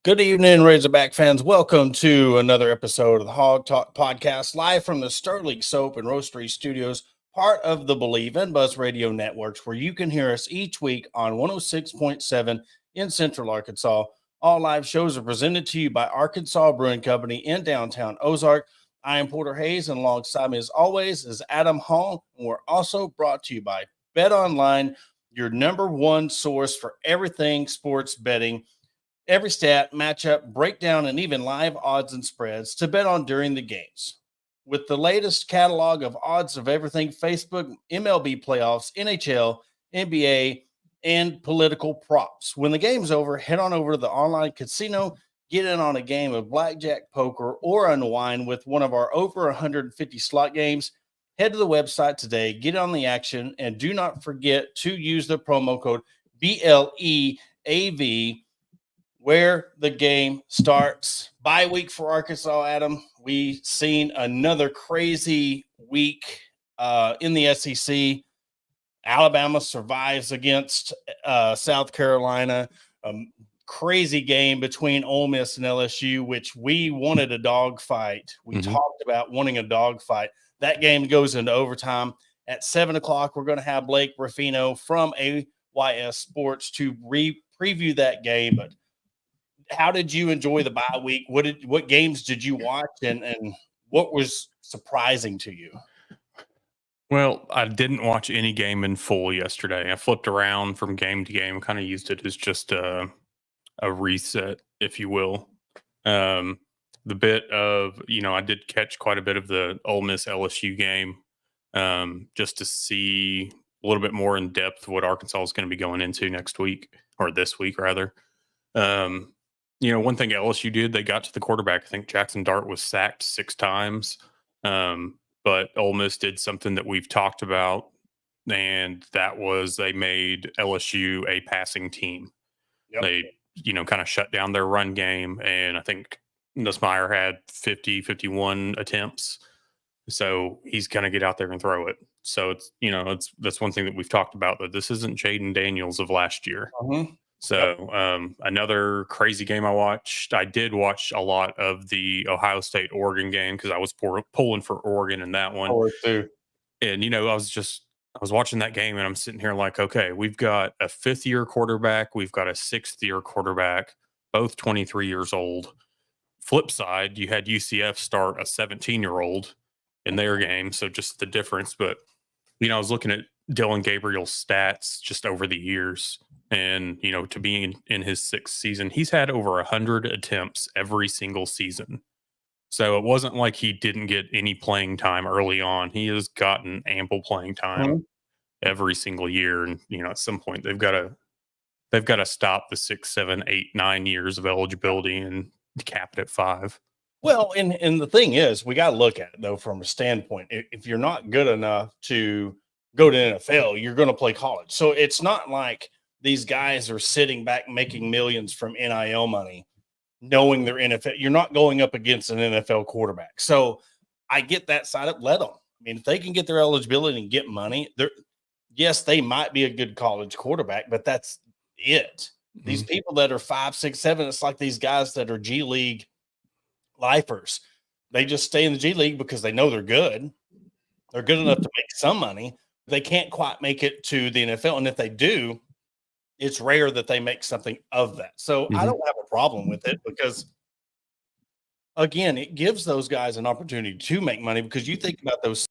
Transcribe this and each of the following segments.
Good evening, Razorback fans. Welcome to another episode of the Hog Talk Podcast, live from the Sterling Soap and Roastery Studios, part of the Believe and Buzz Radio networks, where you can hear us each week on 106.7 in Central Arkansas. All live shows are presented to you by Arkansas Brewing Company in downtown Ozark. I am Porter Hayes, and alongside me, as always, is Adam Hall. And we're also brought to you by Bet Online, your number one source for everything sports betting. Every stat, matchup, breakdown, and even live odds and spreads to bet on during the games. With the latest catalog of odds of everything Facebook, MLB playoffs, NHL, NBA, and political props. When the game's over, head on over to the online casino, get in on a game of blackjack, poker, or unwind with one of our over 150 slot games. Head to the website today, get on the action, and do not forget to use the promo code BLEAV where the game starts. Bye week for Arkansas, Adam. We seen another crazy week in the SEC. Alabama survives against South Carolina. Crazy game between Ole Miss and LSU, which we wanted a dogfight. We talked about wanting a dogfight. That game goes into overtime. At 7 o'clock, we're going to have Blake Ruffino from AYS Sports to preview that game. But how did you enjoy the bye week? What games did you watch, and what was surprising to you? Well, I didn't watch any game in full yesterday. I flipped around from game to game, kind of used it as just a reset, if you will. The bit of, I did catch quite a bit of the Ole Miss LSU game, just to see a little bit more in depth what Arkansas is going to be going into next week, or this week rather. One thing LSU did, they got to the quarterback. I think Jackson Dart was sacked 6 times. But Ole Miss did something that we've talked about, and that was they made LSU a passing team. Yep. They, kind of shut down their run game, and I think Nussmeier had 51 attempts. So he's going to get out there and throw it. So that's one thing that we've talked about, that this isn't Jaden Daniels of last year. So another crazy game I watched. I did watch a lot of the Ohio State-Oregon game because I was pulling for Oregon in that one. And, I was watching that game, and I'm sitting here like, okay, we've got a 5th-year quarterback. We've got a 6th-year quarterback, both 23 years old. Flip side, you had UCF start a 17-year-old in their game. So just the difference. But, I was looking at Dylan Gabriel's stats just over the years. And, to be in his 6th season, he's had over 100 attempts every single season. So it wasn't like he didn't get any playing time early on. He has gotten ample playing time every single year. And, at some point they've got to stop the 6, 7, 8, 9 years of eligibility and cap it at 5. Well, and the thing is, we got to look at it, though, from a standpoint. If you're not good enough to go to NFL, you're going to play college. So it's not like these guys are sitting back making millions from NIL money, knowing they're NFL. You're not going up against an NFL quarterback. So I get that side up. Let them. I mean, if they can get their eligibility and get money, yes, they might be a good college quarterback, but that's it. These people that are 5, 6, 7, it's like these guys that are G League lifers. They just stay in the G League because they know they're good. They're good enough to make some money. They can't quite make it to the NFL. And if they do, it's rare that they make something of that. So I don't have a problem with it because, again, it gives those guys an opportunity to make money, because you think about those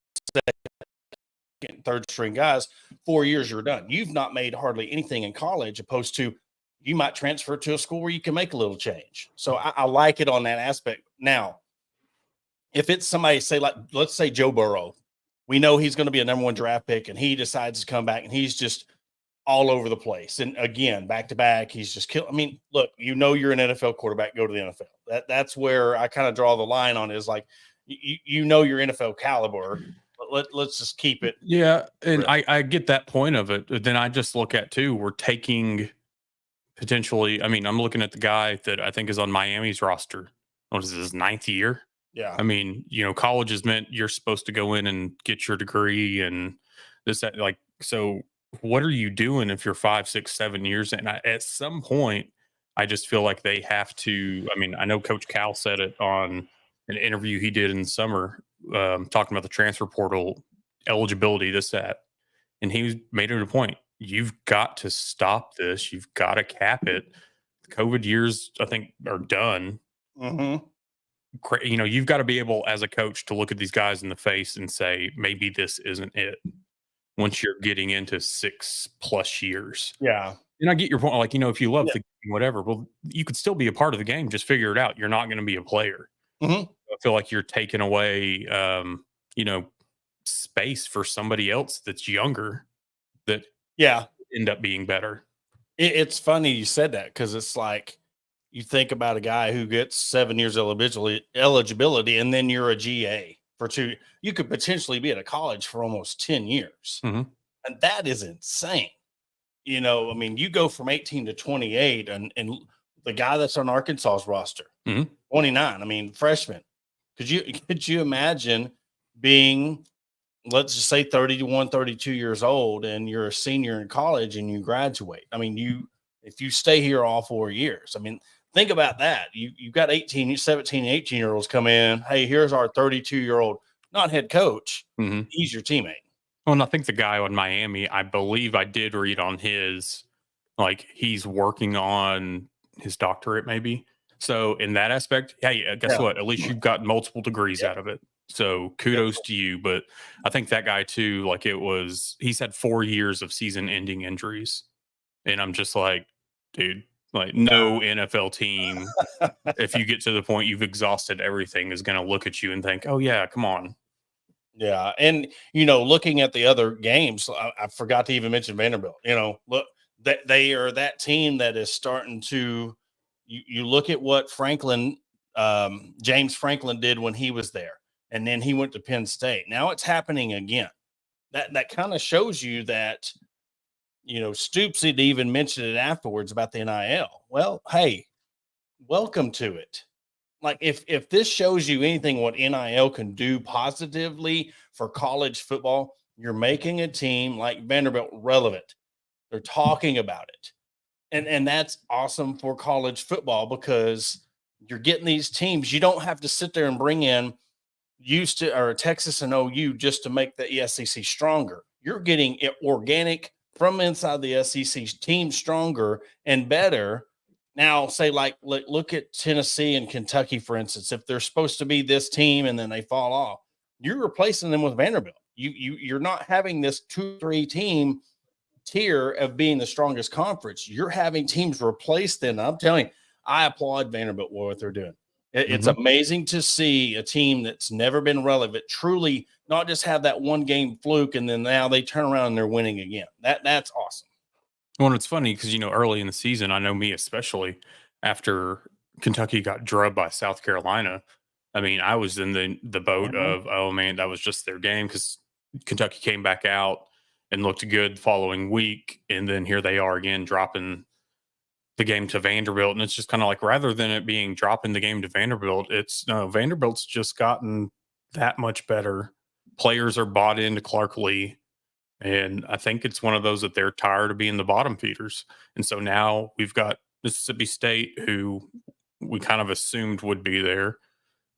second, third string guys, 4 years, you're done. You've not made hardly anything in college, opposed to you might transfer to a school where you can make a little change. So I like it on that aspect. Now, if it's somebody, say, like, let's say Joe Burrow, we know he's going to be a number 1 draft pick, and he decides to come back and he's just all over the place. And again, back to back, he's just killing. I mean, look, you're an NFL quarterback, go to the NFL. That's where I kind of draw the line on, is like, your NFL caliber, but let's just keep it. Yeah. And I get that point of it. But then I just look at too, we're taking potentially, I'm looking at the guy that I think is on Miami's roster. What is his 9th year? Yeah. College is meant you're supposed to go in and get your degree and this, that, like, so what are you doing if you're 5, 6, 7 years in? At some point, I just feel like they have to. I mean, I know Coach Cal said it on an interview he did in the summer, talking about the transfer portal eligibility, this, that. And he made it a point. You've got to stop this. You've got to cap it. The COVID years, I think, are done. Mm-hmm. You've got to be able, as a coach, to look at these guys in the face and say, maybe this isn't it. Once you're getting into 6+ years. Yeah. And I get your point. Like, if you love Yeah. the game, whatever, well, you could still be a part of the game. Just figure it out. You're not going to be a player. Mm-hmm. I feel like you're taking away, space for somebody else that's younger that end up being better. It's funny you said that, because it's like you think about a guy who gets 7 years eligibility, and then you're a GA for 2. You could potentially be at a college for almost 10 years. Mm-hmm. And that is insane. I mean, you go from 18 to 28, and the guy that's on Arkansas's roster, mm-hmm. 29, I mean, freshman. Could you imagine being, let's just say, 31, 32 years old, and you're a senior in college and you graduate? I mean, if you stay here all 4 years, I mean, think about that. You've got 17, 18-year-olds come in. Hey, here's our 32-year-old, not head coach. Mm-hmm. He's your teammate. Well, and I think the guy on Miami, I believe I did read on his, like, he's working on his doctorate, maybe. So in that aspect, hey, guess what? At least you've got multiple degrees out of it. So kudos to you. But I think that guy too, like, he's had 4 years of season-ending injuries. And I'm just like, dude, like, no NFL team, if you get to the point you've exhausted everything, is going to look at you and think, oh, yeah, come on. Yeah. And, looking at the other games, I forgot to even mention Vanderbilt. Look, that they are that team that is starting to, you look at what James Franklin did when he was there, and then he went to Penn State. Now it's happening again. That kind of shows you that, Stoops had even mentioned it afterwards about the NIL. Well, hey, welcome to it. Like, if this shows you anything what NIL can do positively for college football, you're making a team like Vanderbilt relevant. They're talking about it. And that's awesome for college football, because you're getting these teams. You don't have to sit there and bring in Texas and OU just to make the SEC stronger. You're getting it organic from inside the SEC team, stronger and better. Now, say, like, look at Tennessee and Kentucky, for instance. If they're supposed to be this team and then they fall off, you're replacing them with Vanderbilt. You're not having this 2-3 team tier of being the strongest conference. You're having teams replace them. I'm telling you, I applaud Vanderbilt for what they're doing. It's amazing to see a team that's never been relevant truly not just have that one game fluke, and then now they turn around and they're winning again. That's awesome. Well, it's funny because, early in the season, I know me especially, after Kentucky got drubbed by South Carolina, I mean, I was in the boat of, oh, man, that was just their game, because Kentucky came back out and looked good the following week. And then here they are again, dropping the game to Vanderbilt. And it's just kind of like, rather than it being dropping the game to Vanderbilt, Vanderbilt's just gotten that much better. Players are bought into Clark Lee. And I think it's one of those that they're tired of being the bottom feeders. And so now we've got Mississippi State, who we kind of assumed would be there.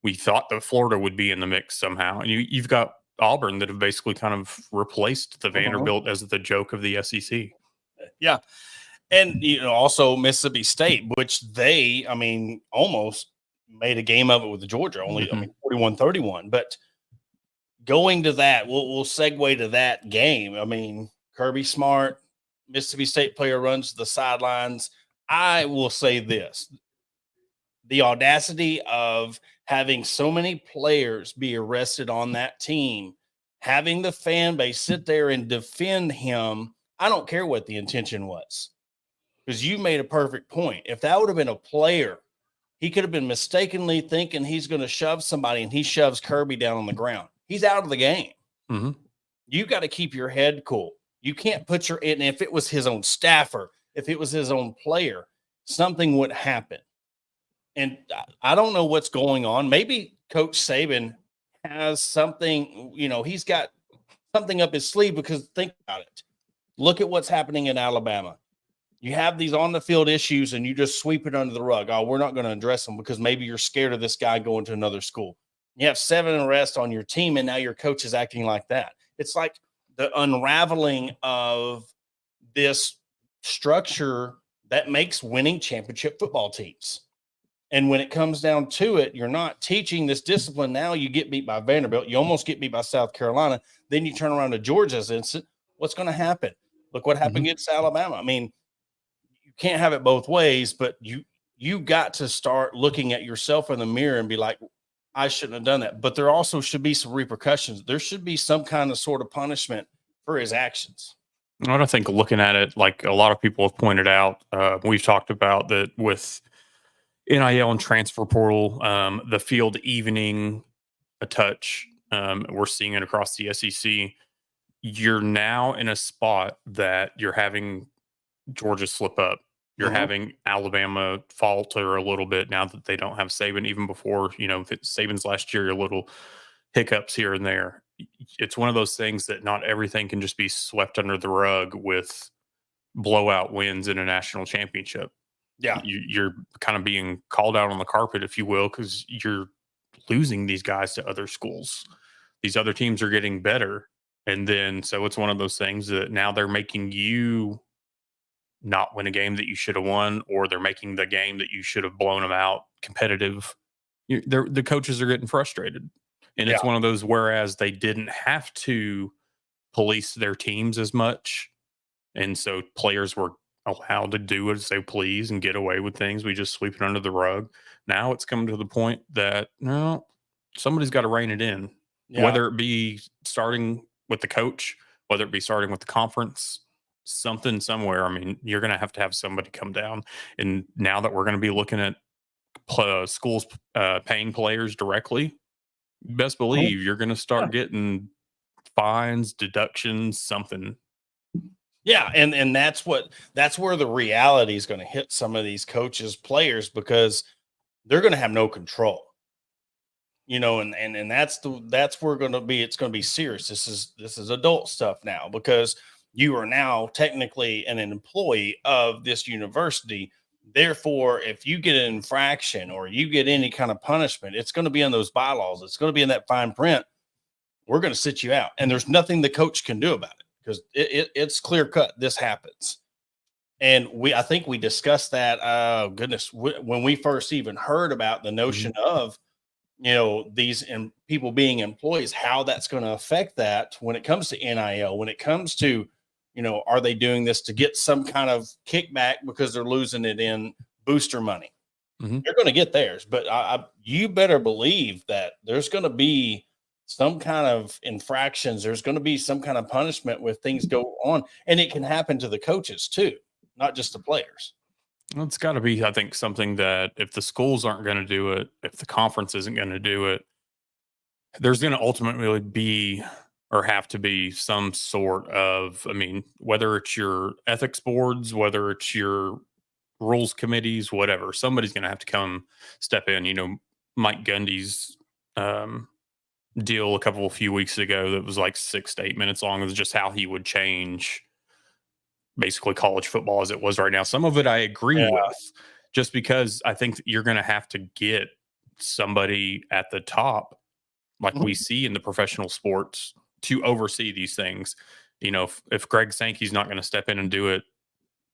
We thought that Florida would be in the mix somehow. And you've got Auburn that have basically kind of replaced the Vanderbilt as the joke of the SEC. Yeah. And, also Mississippi State, which they, I mean, almost made a game of it with Georgia, only 41-31. But going to that, we'll segue to that game. I mean, Kirby Smart, Mississippi State player, runs to the sidelines. I will say this: the audacity of having so many players be arrested on that team, having the fan base sit there and defend him. I don't care what the intention was, because you made a perfect point. If that would have been a player, he could have been mistakenly thinking he's going to shove somebody, and he shoves Kirby down on the ground. He's out of the game. Mm-hmm. You got to keep your head cool. You can't put and if it was his own staffer, if it was his own player, something would happen. And I don't know what's going on. Maybe Coach Saban has something, he's got something up his sleeve, because think about it. Look at what's happening in Alabama. You have these on the field issues and you just sweep it under the rug. Oh, we're not going to address them because maybe you're scared of this guy going to another school. You have 7 arrests on your team and now your coach is acting like that. It's like the unraveling of this structure that makes winning championship football teams. And when it comes down to it, you're not teaching this discipline. Now you get beat by Vanderbilt. You almost get beat by South Carolina. Then you turn around to Georgia's instant. What's going to happen? Look what happened against Alabama. I mean, you can't have it both ways, but you got to start looking at yourself in the mirror and be like, I shouldn't have done that. But there also should be some repercussions. There should be some kind of sort of punishment for his actions. I don't think looking at it, like a lot of people have pointed out, we've talked about that with NIL and transfer portal, the field evening a touch. We're seeing it across the SEC. You're now in a spot that you're having Georgia slip up. You're having Alabama falter a little bit now that they don't have Saban. Even before, Saban's last year, a little hiccups here and there. It's one of those things that not everything can just be swept under the rug with blowout wins in a national championship. Yeah. You're kind of being called out on the carpet, if you will, because you're losing these guys to other schools. These other teams are getting better. And then, so it's one of those things that now they're making you not win a game that you should have won, or they're making the game that you should have blown them out competitive. The coaches are getting frustrated. And it's one of those, whereas they didn't have to police their teams as much. And so players were allowed to do as they please and get away with things. We just sweep it under the rug. Now it's coming to the point that, no, somebody's got to rein it in, whether it be starting with the coach, whether it be starting with the conference, something somewhere. I mean, you're going to have somebody come down. And now that we're going to be looking at schools paying players directly, best believe you're going to start getting fines, deductions, something. Yeah, and that's where the reality is going to hit some of these coaches, players, because they're going to have no control. And that's where it's going to be serious. This is adult stuff now, because you are now technically an employee of this university. Therefore, if you get an infraction or you get any kind of punishment, it's going to be in those bylaws. It's going to be in that fine print. We're going to sit you out. And there's nothing the coach can do about it, because it's clear cut. This happens. And I think we discussed that, when we first even heard about the notion of, these people being employees, how that's going to affect that when it comes to NIL, when it comes to, are they doing this to get some kind of kickback because they're losing it in booster money? They're going to get theirs, but you better believe that there's going to be some kind of infractions. There's going to be some kind of punishment when things go on, and it can happen to the coaches too, not just the players. Well, it's got to be, I think, something that if the schools aren't going to do it, if the conference isn't going to do it, there's going to ultimately be or have to be some sort of, whether it's your ethics boards, whether it's your rules committees, whatever, somebody's going to have to come step in. Mike Gundy's deal a few weeks ago that was like 6 to 8 minutes long. It was just how he would change basically college football as it was right now. Some of it I agree with, just because I think you're going to have to get somebody at the top, like we see in the professional sports, to oversee these things. If Greg Sankey's not going to step in and do it,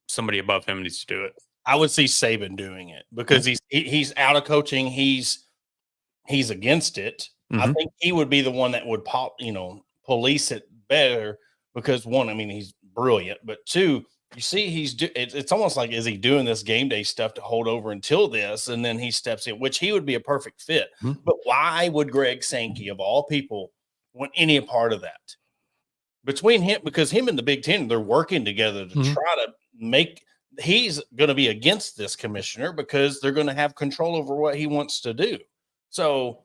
somebody above him needs to do it. I would see Saban doing it, because he's out of coaching. He's against it. I think he would be the one that would police it better, because one, he's brilliant, but two, you see, it's almost like, is he doing this game day stuff to hold over until this, and then he steps in, which he would be a perfect fit. But why would Greg Sankey, of all people, want any part of that between him? Because him and the Big Ten, they're working together to try to make. He's going to be against this commissioner because they're going to have control over what he wants to do. So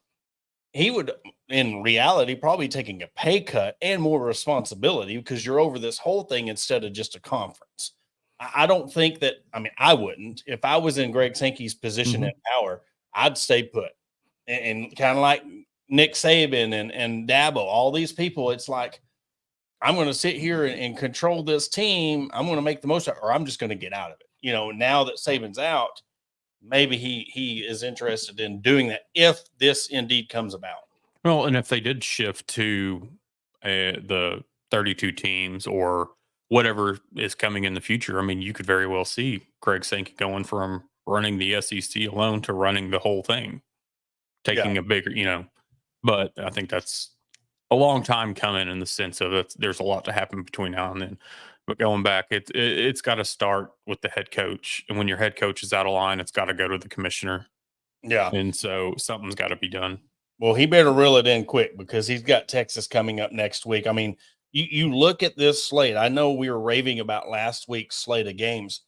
he would, in reality, probably taking a pay cut and more responsibility, because you're over this whole thing instead of just a conference. I don't think that, I wouldn't. If I was in Greg Sankey's position in power, I'd stay put. And kind of like Nick Saban and Dabo, all these people, it's like, I'm going to sit here and control this team. I'm going to make the most of it, or I'm just going to get out of it. Now that Saban's out, maybe he is interested in doing that if this indeed comes about. Well, and if they did shift to the 32 teams or whatever is coming in the future, I mean, you could very well see Greg Sankey going from running the SEC alone to running the whole thing, taking a bigger, but I think that's a long time coming in the sense of there's a lot to happen between now and then. But going back, it's got to start with the head coach. And when your head coach is out of line, it's got to go to the commissioner. Yeah. And so something's got to be done. Well, he better reel it in quick because he's got Texas coming up next week. I mean, you look at this slate. I know we were raving about last week's slate of games.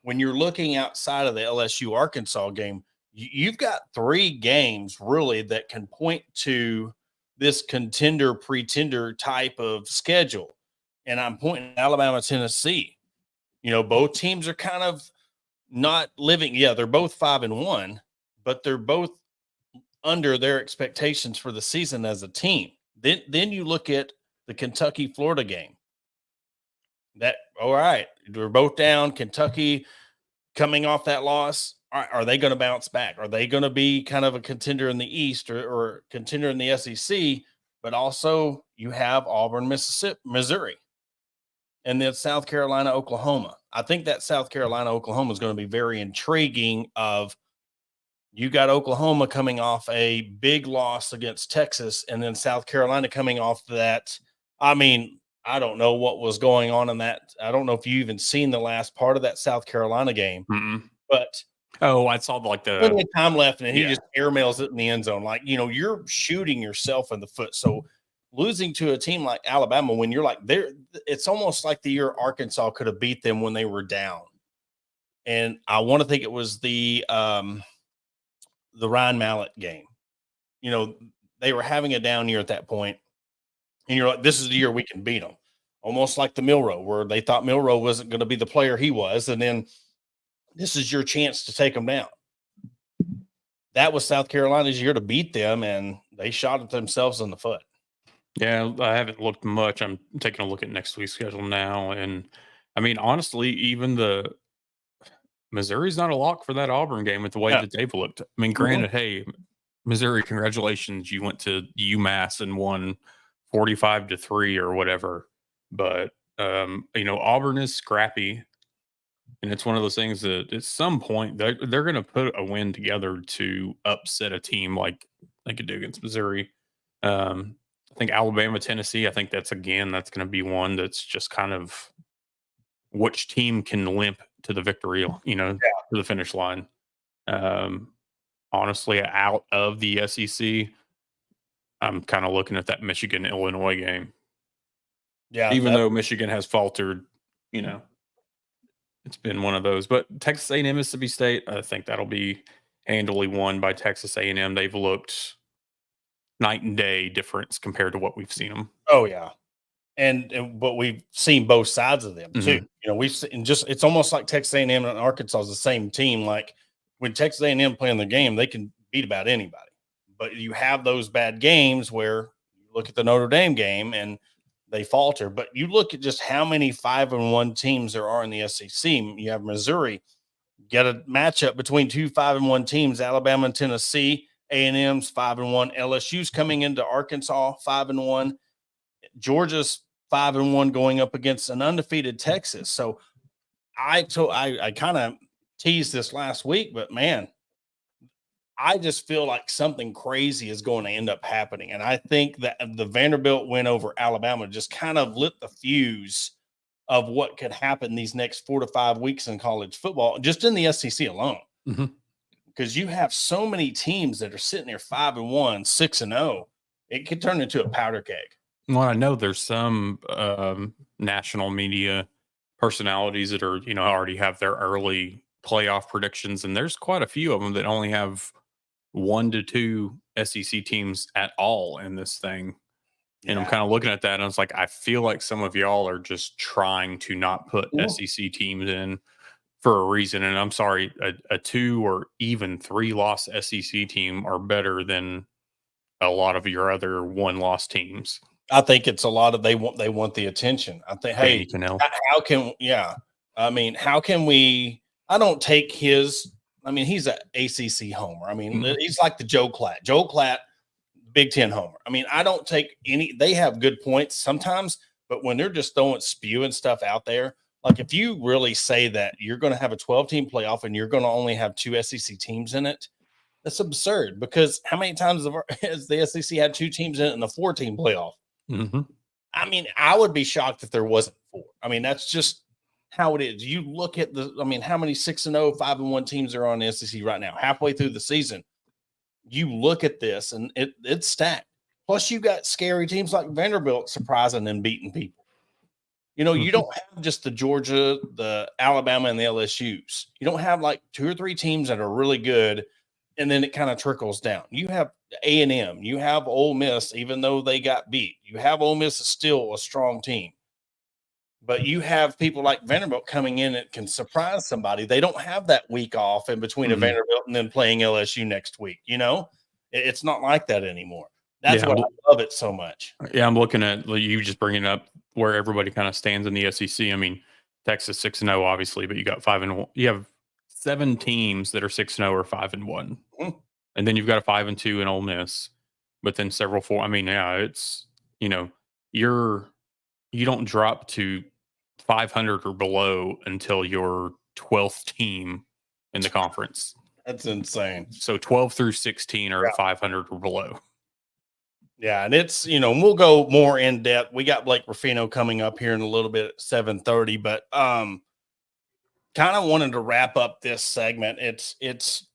When you're looking outside of the LSU Arkansas game, you've got 3 games really that can point to this contender pretender type of schedule. And I'm pointing Alabama, Tennessee. Both teams are kind of not living. Yeah, they're both 5-1, but they're both under their expectations for the season as a team. Then you look at the Kentucky-Florida game. All right, we're both down. Kentucky coming off that loss. Are they going to bounce back? Are they going to be kind of a contender in the East or contender in the SEC? But also you have Auburn, Missouri, and then South Carolina, Oklahoma. I think that South Carolina, Oklahoma is going to be very intriguing. You got Oklahoma coming off a big loss against Texas, and then South Carolina coming off that. I mean, I don't know what was going on in that. I don't know if you even seen the last part of that South Carolina game, but I saw plenty of time left, and he just airmails it in the end zone. You're shooting yourself in the foot. So losing to a team like Alabama when you're it's almost like the year Arkansas could have beat them when they were down. And I want to think it was the Ryan Mallett game. They were having a down year at that point, and you're like, this is the year we can beat them. Almost like the Milroe, where they thought Milroe wasn't going to be the player he was, and then this is your chance to take them down. That was South Carolina's year to beat them, and they shot at themselves in the foot. Yeah, I haven't looked much. I'm taking a look at next week's schedule now, and I mean, honestly, even the Missouri's not a lock for that Auburn game with the way that they've looked. I mean, granted, hey, Missouri, congratulations, you went to UMass and won 45-3 or whatever. But Auburn is scrappy, and it's one of those things that at some point they're going to put a win together to upset a team like they could do against Missouri. I think Alabama, Tennessee, I think that's going to be one that's just kind of which team can limp to the victory, to the finish line. Honestly, out of the SEC, I'm kind of looking at that Michigan-Illinois game. Yeah. Even though Michigan has faltered, it's been one of those. But Texas A&M, Mississippi State, I think that'll be handily won by Texas A&M. They've looked night and day difference compared to what we've seen them. Oh, yeah. But we've seen both sides of them too. We've seen it's almost like Texas A&M and Arkansas is the same team. Like when Texas A&M playing the game, they can beat about anybody. But you have those bad games where you look at the Notre Dame game and they falter. But you look at just how many 5-1 teams there are in the SEC. You have Missouri, get a matchup between 2 5-1 teams, Alabama and Tennessee. A&M's 5-1. LSU's coming into Arkansas 5-1. Georgia's 5-1 going up against an undefeated Texas. So I kind of teased this last week, but man, I just feel like something crazy is going to end up happening. And I think that the Vanderbilt win over Alabama just kind of lit the fuse of what could happen these next 4 to 5 weeks in college football, just in the SEC alone. Because you have so many teams that are sitting there 5-1, 6-0. It could turn into a powder keg. Well, I know there's some national media personalities that are, already have their early playoff predictions, and there's quite a few of them that only have 1 to 2 SEC teams at all in this thing. And I'm kind of looking at that, and it's like, I feel like some of y'all are just trying to not put SEC teams in for a reason. And I'm sorry, a 2 or even 3 loss SEC team are better than a lot of your other 1-loss teams. I think it's a lot of they want the attention. I think, hey, how can I mean, how can we? I don't take his. I mean, he's an ACC homer. I mean, he's like the Joe Klatt, Big Ten homer. I mean, I don't take any. They have good points sometimes, but when they're just spewing stuff out there, like if you really say that you're going to have a 12-team playoff and you're going to only have 2 SEC teams in it, that's absurd. Because how many times has the SEC had 2 teams in it in a 4-team playoff? I mean, I would be shocked if there wasn't 4. I mean, that's just how it is. You look at how many 6-0, 5-1 teams are on the SEC right now, halfway through the season. You look at this and it's stacked. Plus, you got scary teams like Vanderbilt surprising and beating people. You know, you don't have just the Georgia, the Alabama, and the LSUs. You don't have like 2 or 3 teams that are really good, and then it kind of trickles down. You have A&M. You have Ole Miss, even though they got beat. You have Ole Miss is still a strong team. But you have people like Vanderbilt coming in that can surprise somebody. They don't have that week off in between a Vanderbilt and then playing LSU next week. You know, it's not like that anymore. That's what I love it so much. Yeah, I'm looking at you just bringing up where everybody kind of stands in the SEC. I mean, Texas 6-0, obviously, but you got 5-1. You have 7 teams that are 6-0 or 5-1, and then you've got a 5-2 in Ole Miss, but then several 4. I mean, yeah, it's you don't drop to 500 or below until your 12th team in the conference. That's insane. So 12 through 16 are at 500 or below. Yeah, and it's, we'll go more in depth. We got Blake Ruffino coming up here in a little bit at 7:30, but kind of wanted to wrap up this segment. It's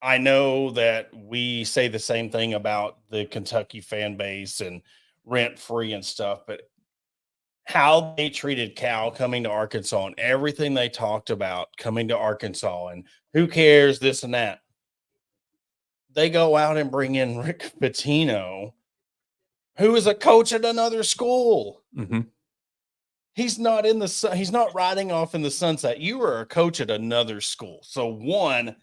I know that we say the same thing about the Kentucky fan base and rent free and stuff, but how they treated Cal coming to Arkansas and everything they talked about coming to Arkansas and who cares, this and that. They go out and bring in Rick Pitino, who is a coach at another school. He's not he's not riding off in the sunset. You are a coach at another school. So one,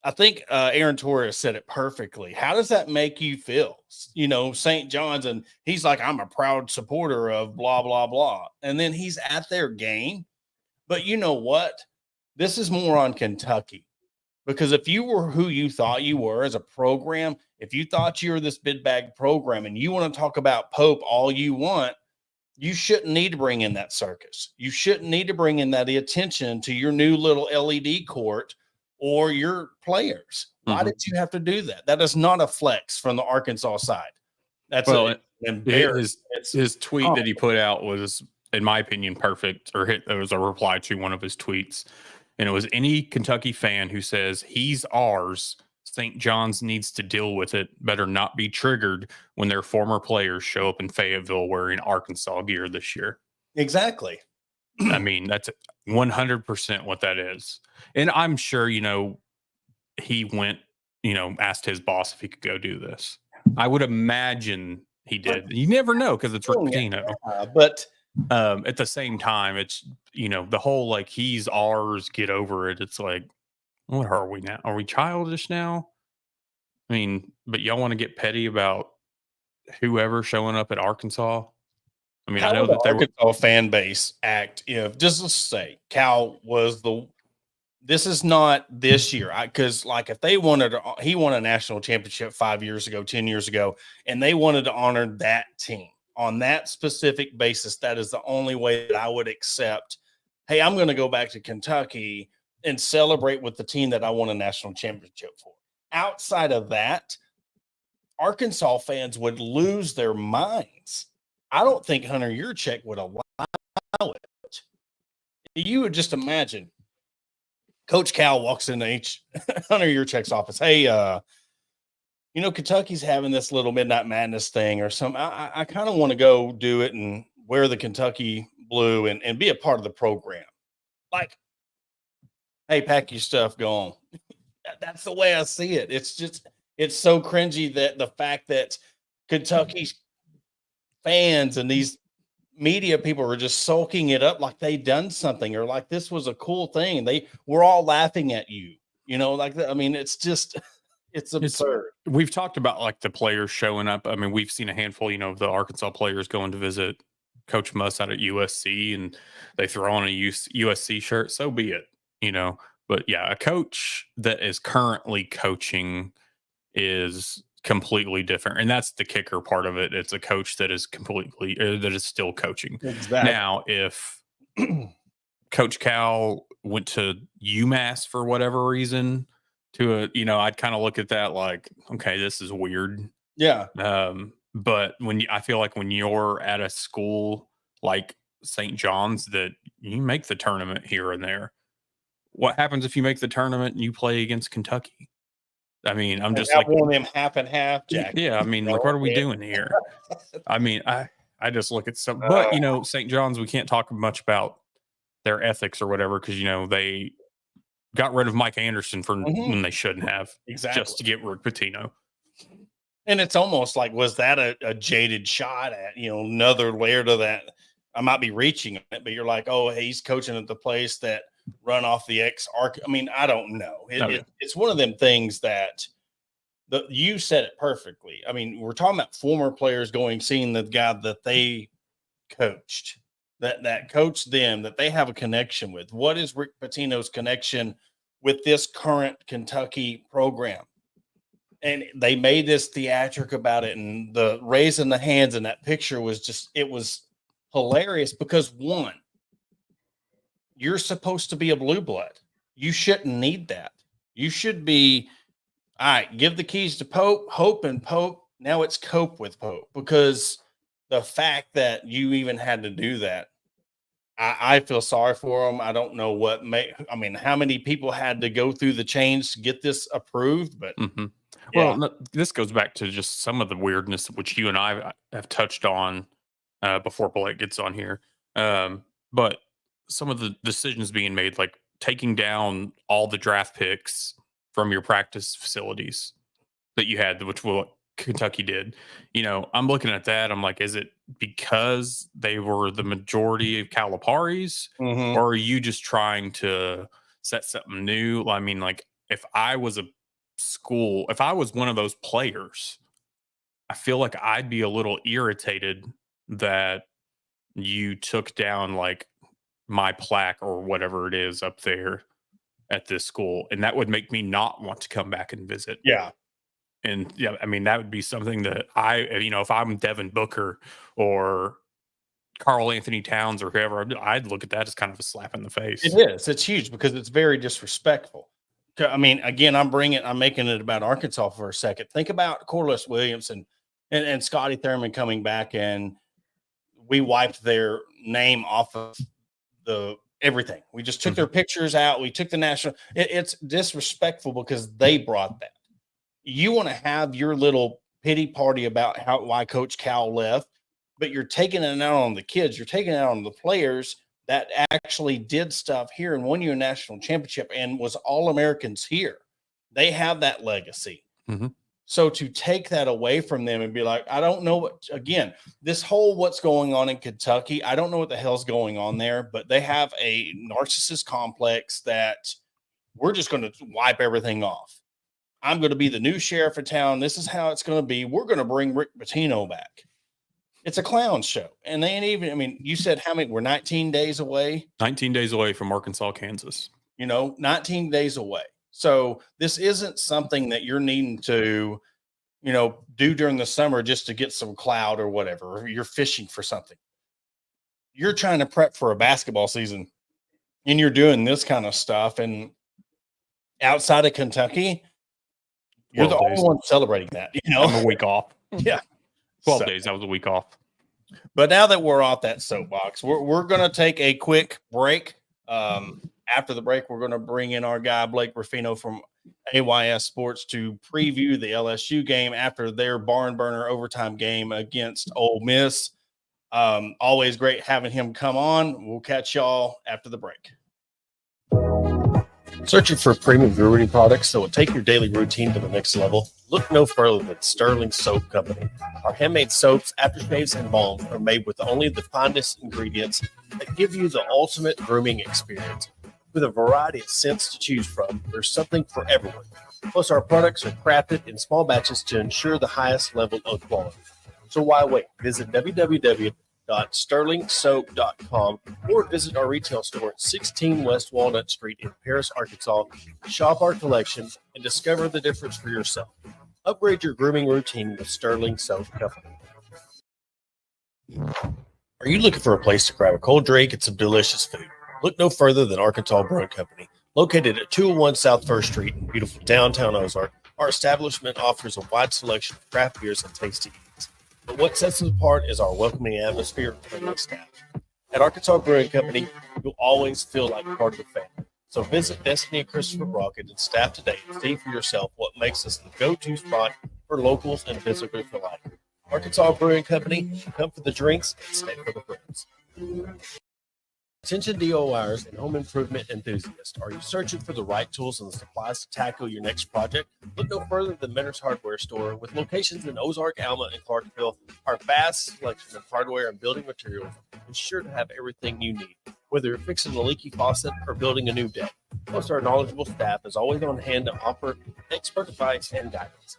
I think Aaron Torres said it perfectly. How does that make you feel? St. John's, and he's like, I'm a proud supporter of blah, blah, blah. And then he's at their game. But you know what? This is more on Kentucky. Because if you were who you thought you were as a program, if you thought you were this big bag program and you want to talk about Pope all you want, you shouldn't need to bring in that circus. You shouldn't need to bring in that attention to your new little LED court or your players. Why did you have to do that? That is not a flex from the Arkansas side. That's his tweet that he put out was, in my opinion, perfect. It was a reply to one of his tweets. And it was, any Kentucky fan who says he's ours, St. John's needs to deal with it, better not be triggered when their former players show up in Fayetteville wearing Arkansas gear this year. Exactly. I mean, that's 100% what that is. And I'm sure, he went, asked his boss if he could go do this. I would imagine he did. You never know because it's Rick Pitino. But at the same time, it's, the whole like, he's ours, get over it. It's like, what are we now? Are we childish now? I mean, but y'all want to get petty about whoever showing up at Arkansas? I mean, I know that the Arkansas fan base act. Just let's say Cal was this is not this year, because like if they he won a national championship 5 years ago, 10 years ago, and they wanted to honor that team on that specific basis. That is the only way that I would accept. Hey, I'm going to go back to Kentucky and celebrate with the team that I won a national championship for. Outside of that, Arkansas fans would lose their minds. I don't think Hunter Yurchek would allow it. You would just imagine Coach Cal walks into Hunter Yurchek's office. Hey, Kentucky's having this little Midnight Madness thing or something. I kind of want to go do it and wear the Kentucky blue and be a part of the program. Like, hey, pack your stuff, go on. That's the way I see it. It's so cringy that the fact that Kentucky's fans and these media people are just soaking it up like they done something or like this was a cool thing. We're all laughing at you, like that. I mean, it's just It's absurd. We've talked about like the players showing up. I mean, we've seen a handful, of the Arkansas players going to visit Coach Muss out at USC, and they throw on a USC shirt. So be it, But yeah, a coach that is currently coaching is completely different, and that's the kicker part of it. It's a coach that is still coaching. Exactly. Now, if Coach Cal went to UMass for whatever reason, I'd kind of look at that like, okay, this is weird. Yeah. But I feel like when you're at a school like St. John's that you make the tournament here and there, what happens if you make the tournament and you play against Kentucky? I mean, I'm just like one of them half and half, Jack. Yeah, I mean, like, what are we doing here? I mean, I just look at some, but St. John's, we can't talk much about their ethics or whatever because they got rid of Mike Anderson for when they shouldn't have, just to get Rick Pitino. And it's almost like, was that a jaded shot at another layer to that? I might be reaching it, but you're like, oh, he's coaching at the place that run off the ex-arc. I mean, I don't know. It's one of them things that you said it perfectly. I mean, we're talking about former players seeing the guy that they coached, that coached them, that they have a connection with. What is Rick Pitino's connection with this current Kentucky program? And they made this theatric about it, and the raising the hands in that picture was it was hilarious because one, you're supposed to be a blue blood. You shouldn't need that. You should be, all right, give the keys to Pope, Hope and Pope. Now it's cope with Pope, because the fact that you even had to do that, I feel sorry for them. I don't know how many people had to go through the chains to get this approved, but Well, no, this goes back to just some of the weirdness which you and I have touched on before Blake gets on here. But some of the decisions being made, like taking down all the draft picks from your practice facilities that you had, which Kentucky did. I'm looking at that. I'm like, is it because they were the majority of Caliparis, or are you just trying to set something new? I mean, like, if I was one of those players, I feel like I'd be a little irritated that you took down like my plaque or whatever it is up there at this school, and that would make me not want to come back and visit. Yeah. And yeah, I mean, that would be something that if I'm Devin Booker or Karl Anthony Towns or whoever, I'd look at that as kind of a slap in the face. It is. It's huge because it's very disrespectful. I mean, again, I'm making it about Arkansas for a second. Think about Corliss Williamson and Scotty Thurman coming back, and we wiped their name off of everything. We just took their pictures out. We took the national. It's disrespectful because they brought that. You want to have your little pity party about why Coach Cal left, but you're taking it out on the kids. You're taking it out on the players that actually did stuff here and won you a national championship and was All-Americans here. They have that legacy. So to take that away from them and be like, I don't know this whole what's going on in Kentucky, I don't know what the hell's going on there, but they have a narcissist complex that we're just going to wipe everything off. I'm going to be the new sheriff of town. This is how it's going to be. We're going to bring Rick Pitino back. It's a clown show. And they ain't even, you said how many? We're 19 days away. 19 days away from Arkansas, Kansas. 19 days away. So this isn't something that you're needing to, do during the summer just to get some clout or whatever. Or you're fishing for something. You're trying to prep for a basketball season and you're doing this kind of stuff. And outside of Kentucky, you're the only one celebrating that, I'm a week off. Yeah. 12 days. That was a week off. But now that we're off that soapbox, we're going to take a quick break. After the break, we're going to bring in our guy, Blake Ruffino from AYS Sports, to preview the LSU game after their barn burner overtime game against Ole Miss. Always great having him come on. We'll catch y'all after the break. Searching for premium brewery products that will take your daily routine to the next level? Look no further than Sterling Soap Company. Our handmade soaps, aftershaves, and balms are made with only the finest ingredients that give you the ultimate grooming experience. With a variety of scents to choose from, there's something for everyone. Plus, our products are crafted in small batches to ensure the highest level of quality. So why wait? Visit www.sterlingsoap.com or visit our retail store at 16 West Walnut Street in Paris, Arkansas. Shop our collection and discover the difference for yourself. Upgrade your grooming routine with Sterling Soap Company. Are you looking for a place to grab a cold drink and some delicious food? Look no further than Arkansas Brewing Company. Located at 201 South 1st Street in beautiful downtown Ozark, our establishment offers a wide selection of craft beers and tasty eats. But what sets us apart is our welcoming atmosphere and friendly staff. At Arkansas Brewing Company, you'll always feel like part of the family. So visit Destiny and Christopher Brockett and staff today and see for yourself what makes us the go-to spot for locals and visitors alike. Arkansas Brewing Company, come for the drinks and stay for the friends. Attention DIYers and home improvement enthusiasts. Are you searching for the right tools and supplies to tackle your next project? Look no further than Mentor's Hardware Store. With locations in Ozark, Alma, and Clarksville, our vast selection of hardware and building materials is sure to have everything you need, whether you're fixing a leaky faucet or building a new deck. Plus, our knowledgeable staff is always on hand to offer expert advice and guidance.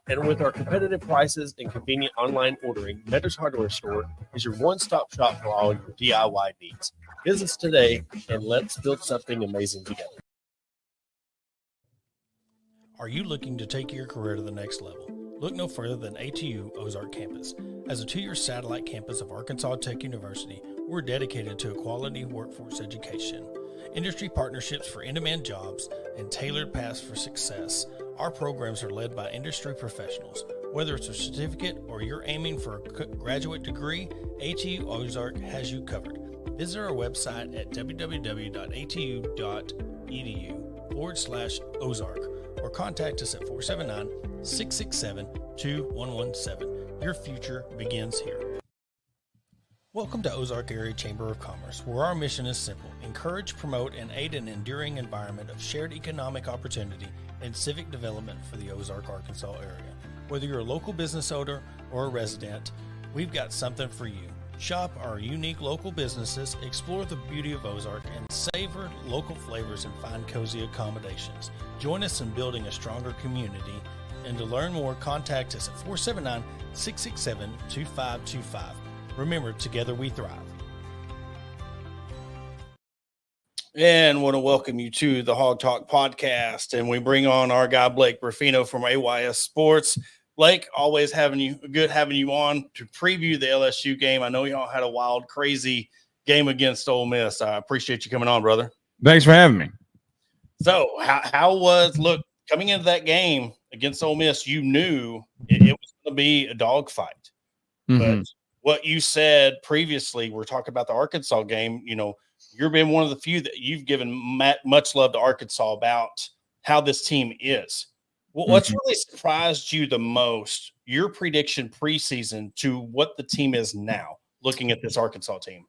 And with our competitive prices and convenient online ordering, Mentor's Hardware Store is your one-stop shop for all your DIY needs. Visit us today and let's build something amazing together. Are you looking to take your career to the next level? Look no further than ATU Ozark Campus. As a 2-year satellite campus of Arkansas Tech University, we're dedicated to a quality workforce education, industry partnerships for in-demand jobs, and tailored paths for success. Our programs are led by industry professionals. Whether it's a certificate or you're aiming for a graduate degree, ATU Ozark has you covered. Visit our website at www.atu.edu/Ozark or contact us at 479-667-2117. Your future begins here. Welcome to Ozark Area Chamber of Commerce, where our mission is simple: encourage, promote, and aid an enduring environment of shared economic opportunity and civic development for the Ozark, Arkansas area. Whether you're a local business owner or a resident, we've got something for you. Shop our unique local businesses, explore the beauty of Ozark, and savor local flavors and find cozy accommodations. Join us in building a stronger community. And to learn more, contact us at 479-667-2525. Remember, together we thrive. And want to welcome you to the Hog Talk podcast. And we bring on our guy, Blake Ruffino from AYS Sports. Blake, always having you on to preview the LSU game. I know y'all had a wild, crazy game against Ole Miss. I appreciate you coming on, brother. Thanks for having me. So how was, look, coming into that game against Ole Miss, you knew it was going to be a dogfight. Mm-hmm. But what you said previously, we're talking about the Arkansas game, you know, you've been one of the few that you've given much love to Arkansas about how this team is. What's really surprised you the most, your prediction preseason to what the team is now, looking at this Arkansas team?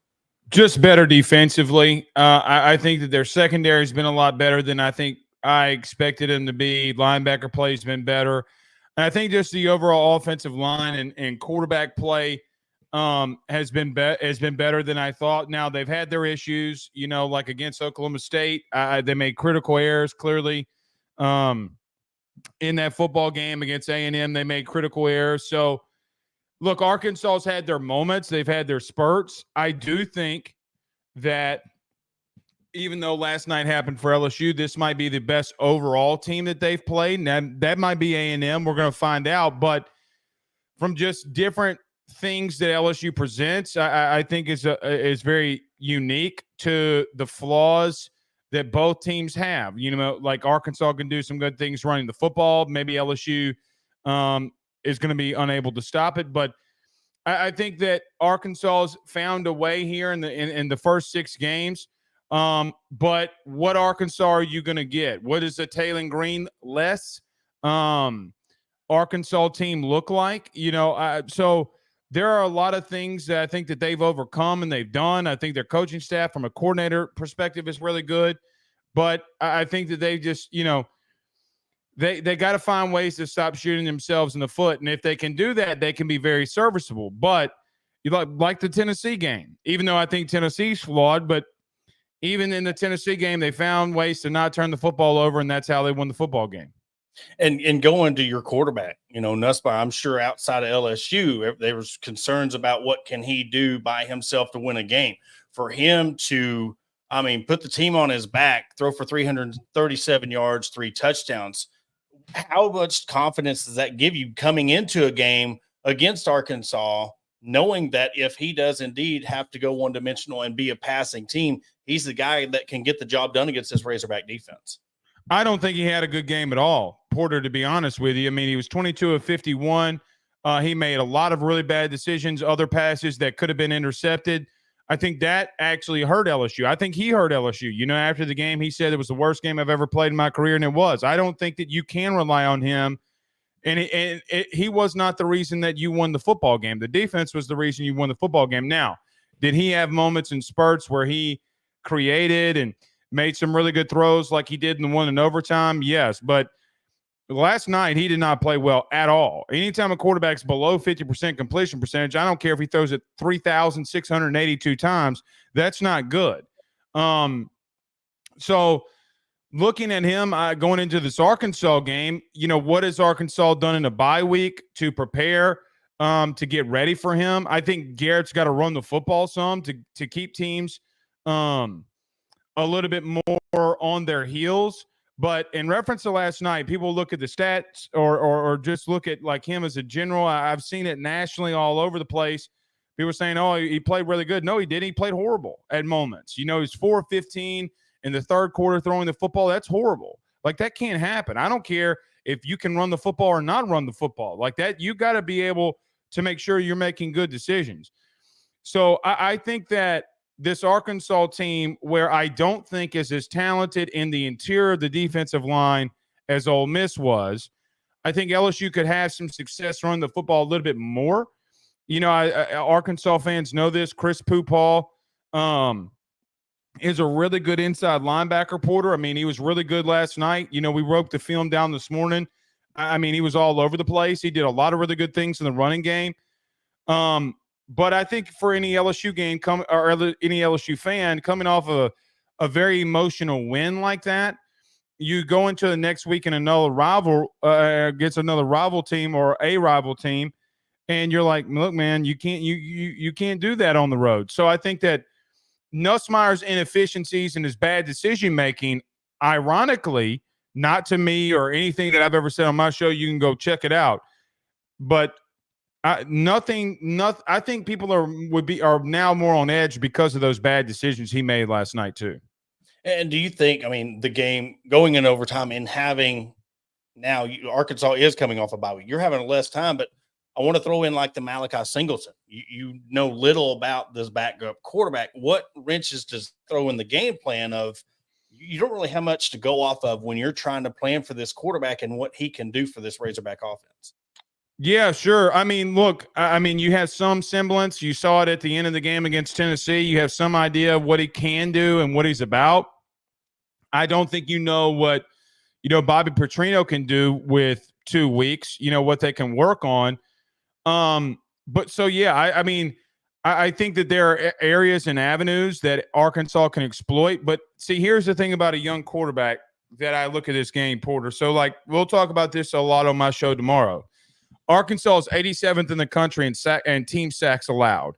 Just better defensively. I think that their secondary has been a lot better than I think I expected them to be. Linebacker play has been better. And I think just the overall offensive line and quarterback play has been better than I thought. Now, they've had their issues, you know, like against Oklahoma State. They made critical errors, clearly. In that football game against A&M, they made critical errors. So, look, Arkansas's had their moments. They've had their spurts. I do think that even though last night happened for LSU, this might be the best overall team that they've played. And that might be A&M. We're going to find out. But from just different things that LSU presents, I think is very unique to the flaws that both teams have. You know, like Arkansas can do some good things running the football. Maybe LSU is going to be unable to stop it. But I think that Arkansas has found a way here in the first 6 games. But what Arkansas are you going to get? What does a Taylor Green less Arkansas team look like? You know, so there are a lot of things that I think that they've overcome and they've done. I think their coaching staff from a coordinator perspective is really good. But I think that they just, you know, they got to find ways to stop shooting themselves in the foot. And if they can do that, they can be very serviceable. But you like the Tennessee game, even though I think Tennessee's flawed, but even in the Tennessee game, they found ways to not turn the football over, and that's how they won the football game. And going to your quarterback, Nussmeier, I'm sure outside of LSU, there was concerns about what can he do by himself to win a game. For him to, put the team on his back, throw for 337 yards, 3 touchdowns. How much confidence does that give you coming into a game against Arkansas, knowing that if he does indeed have to go one-dimensional and be a passing team, he's the guy that can get the job done against this Razorback defense? I don't think he had a good game at all, Porter, to be honest with you. I mean, he was 22 of 51. He made a lot of really bad decisions, other passes that could have been intercepted. I think that actually hurt LSU. I think he hurt LSU. After the game, he said it was the worst game I've ever played in my career, and it was. I don't think that you can rely on him. And he was not the reason that you won the football game. The defense was the reason you won the football game. Now, did he have moments and spurts where he created and made some really good throws like he did in the one in overtime? Yes, but last night he did not play well at all. Anytime a quarterback's below 50% completion percentage, I don't care if he throws it 3,682 times, that's not good. So looking at him going into this Arkansas game, what has Arkansas done in a bye week to prepare to get ready for him? I think Garrett's got to run the football some to keep teams a little bit more on their heels. But in reference to last night, people look at the stats or just look at like him as a general. I've seen it nationally all over the place. People are saying, oh, he played really good. No, he didn't. He played horrible at moments. He's 4-15 in the third quarter throwing the football. That's horrible. Like, that can't happen. I don't care if you can run the football or not run the football. Like that, you got to be able to make sure you're making good decisions. So I think that this Arkansas team, where I don't think is as talented in the interior of the defensive line as Ole Miss was, I think LSU could have some success running the football a little bit more. Arkansas fans know this. Chris Pupal is a really good inside linebacker, Porter. I mean, he was really good last night. We broke the film down this morning. I mean, he was all over the place. He did a lot of really good things in the running game. But I think for any LSU game or any LSU fan coming off a very emotional win like that, you go into the next week in another rival against another rival team or a rival team, and you're like, look, man, you can't do that on the road. So I think that Nussmeier's inefficiencies and his bad decision making, ironically, not to me or anything that I've ever said on my show, you can go check it out, but I think people are now more on edge because of those bad decisions he made last night too. And do you think, the game going in overtime and having now Arkansas is coming off a bye week, you're having less time, but I want to throw in like the Malachi Singleton. You know little about this backup quarterback. What wrenches does throw in the game plan of you don't really have much to go off of when you're trying to plan for this quarterback and what he can do for this Razorback offense? Yeah, sure. Look, you have some semblance. You saw it at the end of the game against Tennessee. You have some idea of what he can do and what he's about. I don't think what, Bobby Petrino can do with 2 weeks, what they can work on. But so, yeah, I think that there are areas and avenues that Arkansas can exploit. But see, here's the thing about a young quarterback that I look at this game, Porter. So, we'll talk about this a lot on my show tomorrow. Arkansas is 87th in the country in team sacks allowed.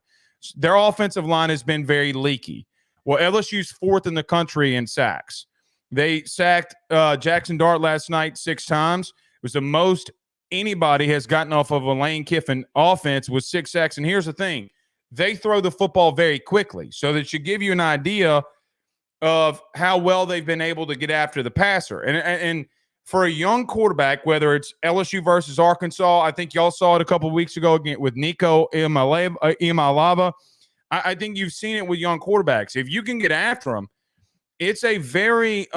Their offensive line has been very leaky. Well, LSU's 4th in the country in sacks. They sacked Jackson Dart last night 6 times. It was the most anybody has gotten off of a Lane Kiffin offense with 6 sacks. And here's the thing. They throw the football very quickly. So that should give you an idea of how well they've been able to get after the passer. And for a young quarterback, whether it's LSU versus Arkansas, I think y'all saw it a couple of weeks ago again with Nico Imalava. I think you've seen it with young quarterbacks. If you can get after them, it's a very